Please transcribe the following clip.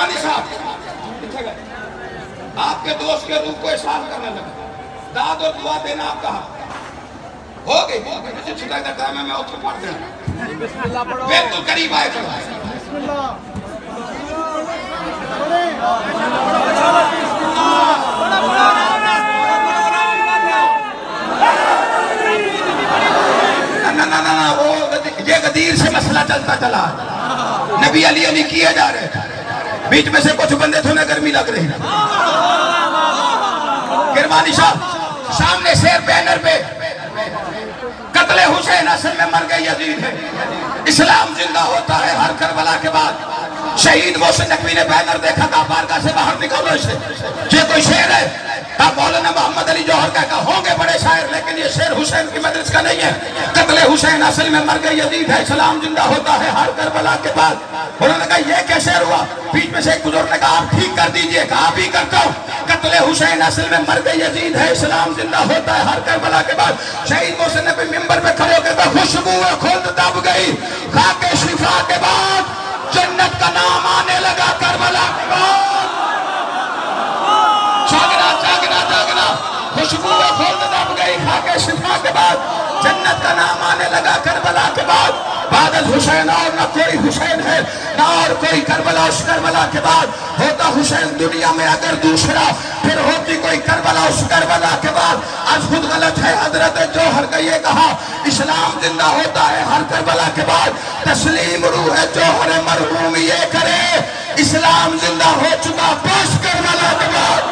کرمانی صاحب آپ کے دوست کے روح کو احسان کرنے لگا، داد اور دعا دینا آپ کہا ہو گئی مجھے چھٹا کرتا ہے میں اتر پڑھ دینا بیت القریب آئے کرا بسم اللہ یہ غدیر سے مسئلہ چلتا چلا، نبی علی علی کیے جا رہے تھے، بیچ میں سے کچھ بندے تھے انہیں گرمی لگ رہی، کرمانی صاحب سامنے شیر بینر پہ قتل حسین اصل میں مر گئے یزید ہے، اسلام زندہ ہوتا ہے ہر کربلا کے بعد، شہید محسن نقوی نے بینر دیکھا کہا بارگاہ سے باہر نکلو اسے، یہ کوئی شعر ہے؟ کہا مولانا محمد علی جوہر کہا ہوں گے بڑے شاعر لیکن یہ شعر حسین کی مدرس کا نہیں ہے، قتل حسین اصل میں مر گئے یزید ہے، اسلام زندہ ہوتا ہے ہر کربلا کے بعد۔ انہوں نے کہا یہ کیا شعر ہوا؟ بیچ میں سے ایک بزرگ نے کہا آپ ٹھیک کر دیجئے، کہا آپ ہی کرتا ہوں، قتل حسین اصل میں مر گئے یزید ہے، اسلام زندہ ہوتا ہے ہر کربلا کے بعد۔ شہید محسن نبی ممبر پہ کھڑے ہو کے کہا خوشبو خلد دب گئی خاک شفا کے بعد، جنت کا نام آنے لگا کربلا کے بعد۔ جاگنا جاگنا جاگنا، خوشبو خلد دب گئی خاک شفا کے بعد، جنت کا نام آنے لگا کربلا کے بعد۔ بعد حسین اور نہ کوئی حسین ہے نہ اور کوئی کربلا، اس کربلا کے بعد ہوتا حسین دنیا میں اگر دوسرا، پھر ہوتی کوئی کربلا اس کربلا کے بعد۔ آج خود غلط ہے حضرت جوہر کا یہ کہا اسلام زندہ ہوتا ہے ہر کربلا کے بعد، تسلیم روح جوہر مرحوم یہ کرے اسلام زندہ ہو چکا پوش کربلا کے بعد۔